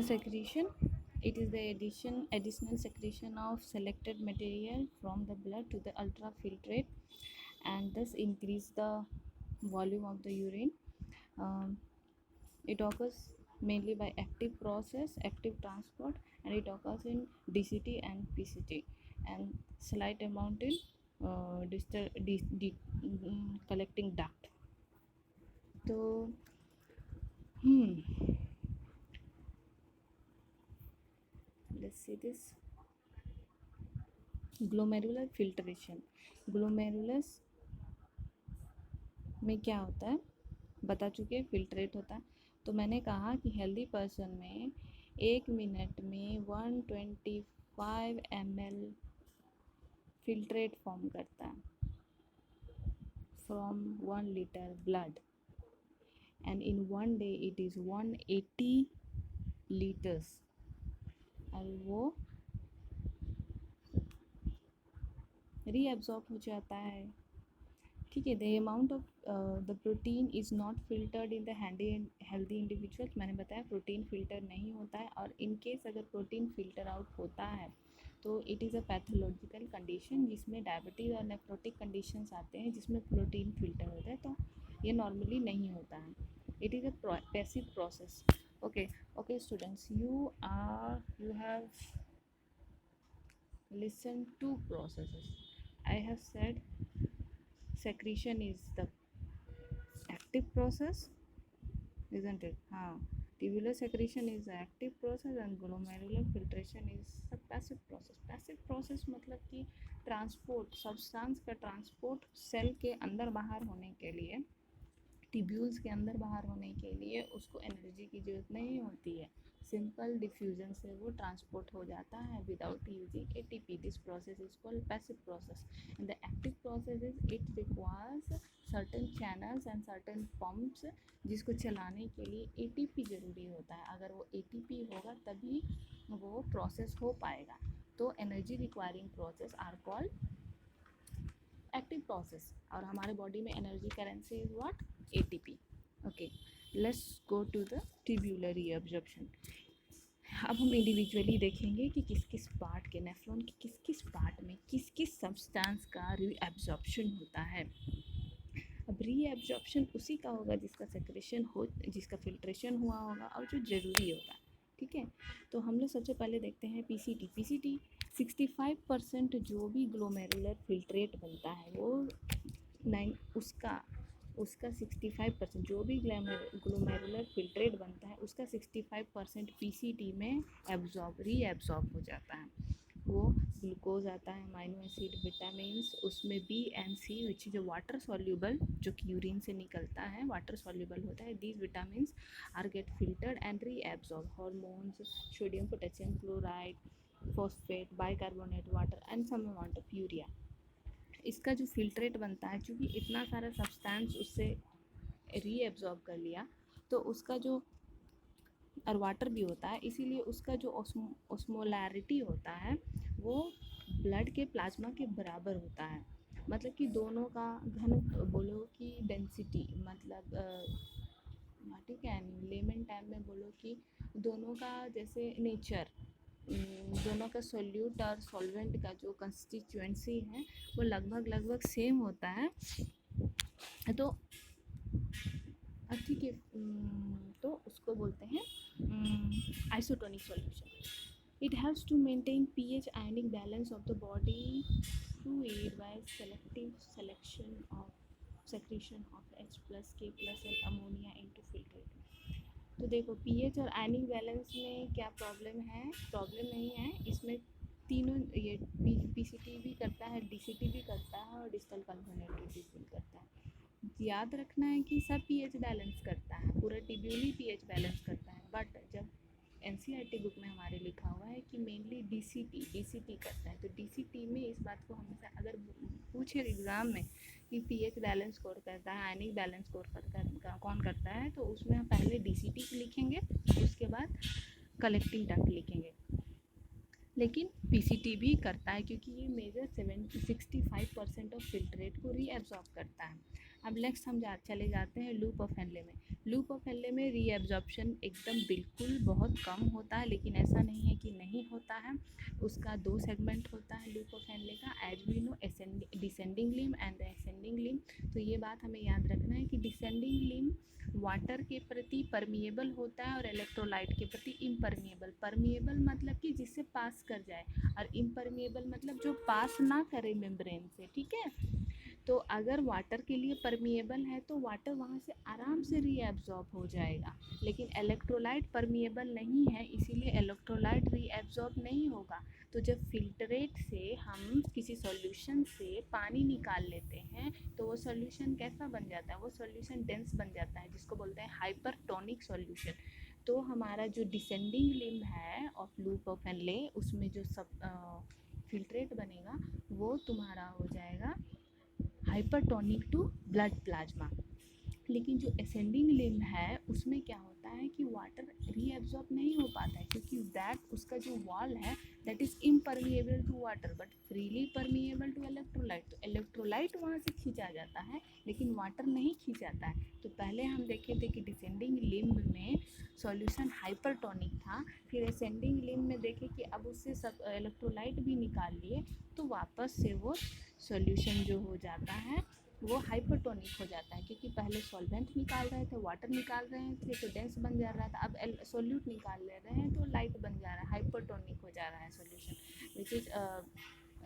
secretion, it is the additional secretion of selected material from the blood to the ultrafiltrate and thus increase the volume of the urine. It occurs mainly by active process, active transport, and it occurs in DCT and PCT, and slight amount in collecting duct. So let's see this glomerular filtration. Glomerulus में क्या होता है बता चुके, filtrate होता है. तो मैंने कहा कि हेल्दी पर्सन में 1 मिनट में 125 ml फिल्ट्रेट फॉर्म करता है from 1 litre blood, and in 1 day it is 180 litres, और वो रीअब्जॉर्ब हो जाता है. ठीक है. The amount of the protein is not filtered in the healthy individuals. मैंने बताया प्रोटीन फिल्टर नहीं होता है, और इन केस अगर प्रोटीन फिल्टर आउट होता है तो it is a pathological condition जिसमें डायबिटीज़ और नेफ्रोटिक कंडीशंस आते हैं जिसमें प्रोटीन फिल्टर होता है. तो ये नॉर्मली नहीं होता है. It is a passive process. Okay students, you have listened to processes. I have said secretion is the active process, isn't it? Tubular secretion is the active process and glomerular filtration is the passive process. Passive process मतलब कि transport, substance का transport cell के अंदर बाहर होने के लिए, tubules के अंदर बाहर होने के लिए उसको एनर्जी की ज़रूरत नहीं होती है. सिंपल डिफ्यूजन से वो ट्रांसपोर्ट हो जाता है without using ATP. This process is called passive process. And the active process is it requires certain channels and certain pumps जिसको चलाने के लिए एटीपी ज़रूरी होता है. अगर वो एटीपी होगा तभी वो प्रोसेस हो पाएगा. तो energy requiring process are called active process. और हमारे बॉडी में energy currency is what? ATP. Okay, let's go to the tubular reabsorption. अब हम इंडिविजुअली देखेंगे कि किस किस पार्ट के, नेफ्रॉन के किस किस पार्ट में किस किस सब्सटेंस का रीअब्जॉर्प्शन होता है. अब रीअब्जॉर्प्शन उसी का होगा जिसका सेक्रेशन हो, जिसका फिल्ट्रेशन हुआ होगा और जो ज़रूरी होगा. ठीक है. तो हम लोग सबसे पहले देखते हैं पीसीटी. पीसीटी 65% जो भी ग्लोमेरुलर फिल्ट्रेट बनता है वो उसका 65% जो भी ग्लोमेरुलर फिल्ट्रेट बनता है उसका 65% पीसीटी में रीएब्जॉर्ब हो जाता है. वो ग्लूकोज आता है, अमाइनो एसिड, विटामिन्स, उसमें B and C which is water soluble, जो कि यूरिन से निकलता है, वाटर सॉल्यूबल होता है. These vitamins are get filtered and reabsorb. Hormones, sodium, potassium chloride, phosphate, bicarbonate water and some amount of urea. इसका जो फिल्ट्रेट बनता है, क्योंकि इतना सारा सब्सटेंस उससे रीएब्जॉर्ब कर लिया तो उसका जो, और वाटर भी होता है, इसीलिए उसका जो ऑस्मोलैरिटी होता है वो ब्लड के प्लाज्मा के बराबर होता है. मतलब कि दोनों का घन बोलो कि डेंसिटी, मतलब ठीक है, लेमन टाइम में बोलो कि दोनों का जैसे नेचर, दोनों का सोल्यूट और सॉल्वेंट का जो कंस्टिट्यूएंसी है वो लगभग सेम होता है. तो ठीक है, तो उसको बोलते हैं isotonic solution. It helps to maintain pH ionic balance of the body fluid by secretion of H plus K plus and ammonia into filtrate. तो देखो पीएच और आयनिक बैलेंस में क्या प्रॉब्लम है? प्रॉब्लम नहीं है इसमें. तीनों ये पीसीटी भी करता है, डीसीटी भी करता है और डिस्टल कन्फर्मेटरी भी करता है. याद रखना है कि सब पीएच बैलेंस करता है, पूरा ट्यूब्यूल ही पीएच बैलेंस करता है. बट जब एनसीईआरटी बुक में हमारे लिखा हुआ है कि मेनली डीसीटी करता है, तो डीसीटी में इस बात को हमेशा अगर पूछे एग्ज़ाम में कि पीएच बैलेंस स्कोर करता है, आयनिक बैलेंस स्कोर कौन करता है, तो उसमें हम पहले डीसीटी लिखेंगे, उसके बाद कलेक्टिंग डक्ट लिखेंगे. लेकिन पीसीटी भी करता है क्योंकि ये मेजर 65% ऑफ फिल्ट्रेट को रीअब्जॉर्ब करता है. अब नेक्स्ट हम चले जाते हैं लूप ऑफ हेनले में। लूप ऑफ हेनले में रीएब्जॉर्प्शन एकदम बिल्कुल बहुत कम होता है, लेकिन ऐसा नहीं है कि नहीं होता है। उसका 2 सेगमेंट होता है लूप ऑफ हेनले का, as we know descending limb and the ascending limb. तो ये बात हमें याद रखना है कि डिसेंडिंग लिम वाटर के प्रति परमिएबल होता है और इलेक्ट्रोलाइट के प्रति इम्परमिएबल। परमिएबल मतलब कि जिससे पास कर जाए, और इम्परमिएबल मतलब जो पास ना करे मेम्ब्रेन से, ठीक है। तो अगर वाटर के लिए परमिएबल है तो वाटर वहाँ से आराम से रीएब्जॉर्ब हो जाएगा, लेकिन इलेक्ट्रोलाइट परमिएबल नहीं है, इसीलिए इलेक्ट्रोलाइट रीएब्जॉर्ब नहीं होगा। तो जब फिल्ट्रेट से हम किसी सॉल्यूशन से पानी निकाल लेते हैं तो वो सॉल्यूशन कैसा बन जाता है, वो सॉल्यूशन डेंस बन जाता है, जिसको बोलते हैं हाइपरटोनिक सॉल्यूशन। तो हमारा जो डिसेंडिंग लिम है ऑफ लूप ऑफ हेनले, उसमें जो सब फिल्ट्रेट बनेगा वो तुम्हारा हो जाएगा हाइपरटोनिक टू ब्लड प्लाज्मा। लेकिन जो असेंडिंग लिम है उसमें क्या होता है कि वाटर रीएब्जॉर्ब नहीं हो पाता है, क्योंकि दैट उसका जो वॉल है that is impermeable to water but freely permeable to electrolyte. तो इलेक्ट्रोलाइट वहाँ से खींचा जाता है लेकिन वाटर नहीं खींचाता है। तो पहले हम देखे थे कि डिसेंडिंग लिम में सॉल्यूशन हाइपरटोनिक था, फिर असेंडिंग लिम में देखे कि अब उससे सब इलेक्ट्रोलाइट भी निकाल लिए, तो वापस से वो सॉल्यूशन जो हो जाता है वो हाइपरटोनिक हो जाता है, क्योंकि पहले सॉल्वेंट निकाल रहे थे, वाटर निकाल रहे थे तो डेंस बन जा रहा था, अब सोल्यूट निकाल ले रहे हैं तो लाइट बन जा रहा है, हाइपरटोनिक हो जा रहा है solution, which is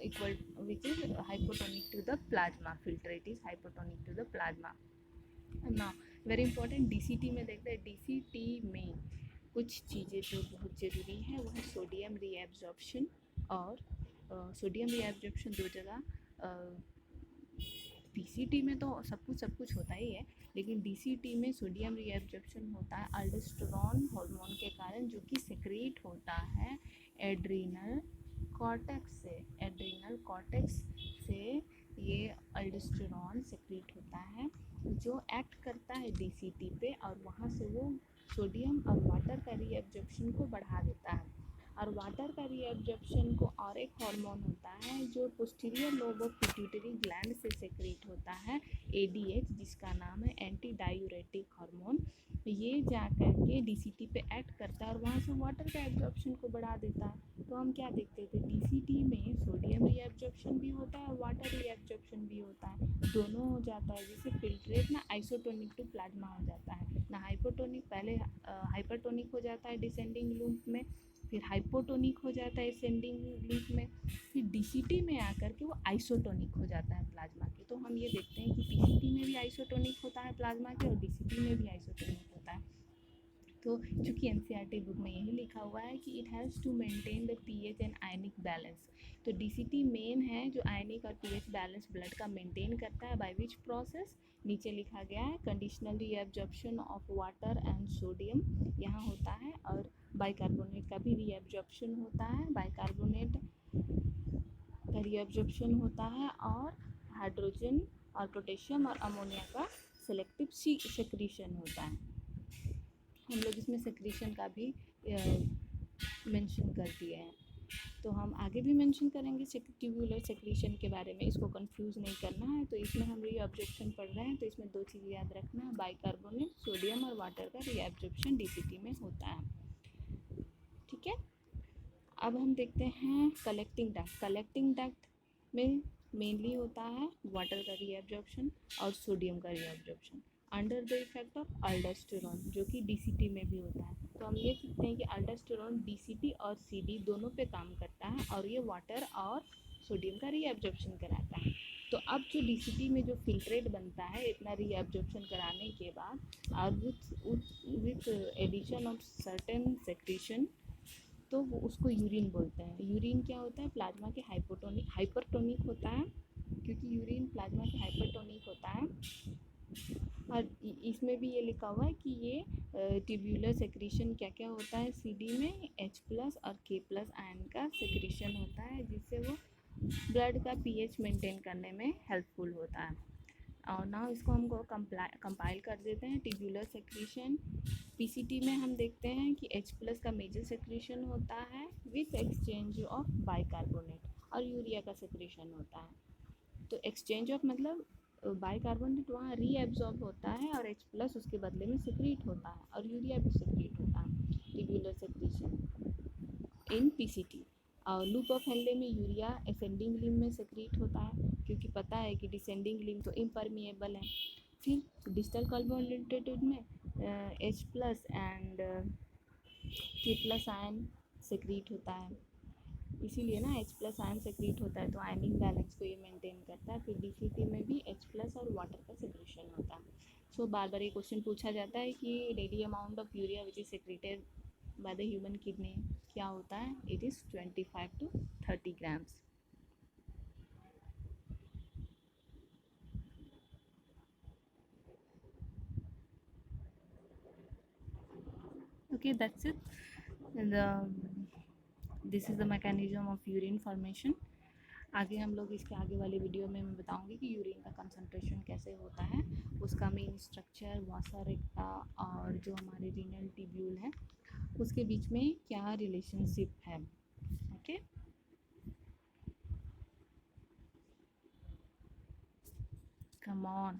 equal which is hypotonic to the plasma. Filtrate is hypotonic to the plasma. Now very important DCT में देखते हैं। डीसीटी में कुछ चीज़ें जो बहुत ज़रूरी है वो है सोडियम रीएब्जॉर्प्शन, और सोडियम रीएब्जॉर्प्शन दो जगह, पीसीटी में तो सब कुछ होता ही है, लेकिन डीसीटी में सोडियम रीएब्जॉर्प्शन होता है अल्डोस्टेरोन हार्मोन के कारण, जो कि सेक्रेट होता है एड्रीनल कॉर्टेक्स से। एड्रीनल कॉर्टेक्स से ये अल्डोस्टेरोन सेक्रेट होता है जो एक्ट करता है डीसीटी पे, और वहाँ से वो सोडियम और वाटर का रीएब्जॉर्प्शन को बढ़ा देता है। और वाटर का रीएब्जॉर्प्शन को और एक हार्मोन होता है जो posterior lobe of pituitary gland से सेक्रेट होता है, एडीएच, जिसका नाम है एंटी डायूरेटिक हार्मोन। ये जा करके डीसीटी पे एक्ट करता है और वहाँ से वाटर का एब्जॉर्प्शन को बढ़ा देता है। तो हम क्या देखते थे, डीसीटी में सोडियम रीएब्जॉर्प्शन भी होता है और वाटर रीएब्जॉर्प्शन भी होता है, दोनों हो जाता है, जिससे फिल्ट्रेट ना आइसोटोनिक टू प्लाज्मा हो जाता है ना, हाइपोटोनिक। पहले हाइपरटोनिक हो जाता है डिसेंडिंग लूप में, फिर हाइपोटोनिक हो जाता है असेंडिंग लूप में, फिर डीसीटी में आकर के वो आइसोटोनिक हो जाता है प्लाज्मा के। तो हम ये देखते हैं कि पीसीटी में भी आइसोटोनिक होता है प्लाज्मा के और डीसीटी में भी आइसोटोनिक होता है। तो चूँकि एनसीईआरटी बुक में यही लिखा हुआ है कि it has to maintain the pH and ionic balance. तो डीसीटी मेन है जो आयनिक और पीएच बैलेंस ब्लड का मेंटेन करता है, बाय विच प्रोसेस नीचे लिखा गया है conditional reabsorption of water and sodium यहाँ होता है, और बाइकार्बोनेट का भी रीएब्जॉर्प्शन होता है, बाइकार्बोनेट का रीएब्जॉर्प्शन होता है, और हाइड्रोजन और पोटेशियम और अमोनिया का सेलेक्टिव सेक्रीशन होता है। हम लोग इसमें सेक्रीशन का भी मेंशन कर दिए हैं, तो हम आगे भी मेंशन करेंगे ट्यूबुलर सेक्रीशन के बारे में, इसको कंफ्यूज नहीं करना है। तो इसमें हम रीअब्जॉर्प्शन पढ़ रहे हैं, तो इसमें दो चीज़ याद रखना है, बाइकार्बोनेट, सोडियम और वाटर का रीअब्जॉर्प्शन डीसीटी में होता है, ठीक है। अब हम देखते हैं कलेक्टिंग डक्ट। कलेक्टिंग डक्ट में मेनली होता है वाटर का रीअब्जॉर्प्शन और सोडियम का reabsorption under the effect of अल्डोस्टेरोन, जो कि डीसीटी में भी होता है। तो हम ये सीखते हैं कि अल्डोस्टेरोन डीसीटी और सीडी दोनों पे काम करता है और ये वाटर और सोडियम का रीअब्जॉर्प्शन कराता है। तो अब जो डीसीटी में जो फिल्ट्रेट बनता है इतना रीअब्जॉर्प्शन कराने के बाद और with addition of certain secretion, तो वो उसको यूरिन बोलते हैं। यूरिन क्या होता है, प्लाज्मा के हाइपरटोनिक होता है, क्योंकि यूरिन प्लाज्मा के हाइपरटोनिक होता है। और इसमें भी ये लिखा हुआ है कि ये ट्यूब्यूलर सेक्रीशन क्या क्या होता है, सीडी में H+ और K+ आयन का सेक्रीशन होता है, जिससे वो ब्लड का पीएच मेंटेन करने में हेल्पफुल होता है। और ना इसको हमको कंपाइल कर देते हैं। ट्यूब्यूलर सेक्रीशन पीसीटी में हम देखते हैं कि H+ का मेजर सेक्रीशन होता है विथ एक्सचेंज ऑफ बाइकार्बोनेट, और यूरिया का सेक्रीशन होता है। तो एक्सचेंज ऑफ मतलब बाइकार्बोनेट वहाँ रीएब्जॉर्ब होता है और H प्लस उसके बदले में सिक्रीट होता है, और यूरिया भी सिक्रीट होता है, ट्यूब्यूलर सेक्रीशन इन पीसीटी। और लूप ऑफ हेनले में यूरिया असेंडिंग लिम्ब में सेक्रीट होता है, क्योंकि पता है कि डिसेंडिंग लिम्ब तो इम्परमिएबल है। फिर डिस्टल कार्बोनेटेड में H plus and K plus ion secrete होता है, इसीलिए ना H प्लस आयन सेक्रीट होता है, तो आयनिक बैलेंस को ये मेंटेन करता है। फिर डीसीटी में भी H प्लस और वाटर का सेक्रेशन होता है। सो बार बार ये क्वेश्चन पूछा जाता है कि daily amount of urea which is secreted by the human kidney क्या होता है, it is 25 to 30 grams. Okay, that's it. This is the mechanism of urine formation. आगे हम लोग इसके आगे वाली वीडियो में मैं बताऊंगी कि यूरिन का कंसंट्रेशन कैसे होता है, उसका मेन स्ट्रक्चर, वासा रेक्टा और जो हमारे रीनल ट्यूब्यूल है उसके बीच में क्या रिलेशनशिप है। Okay, come on.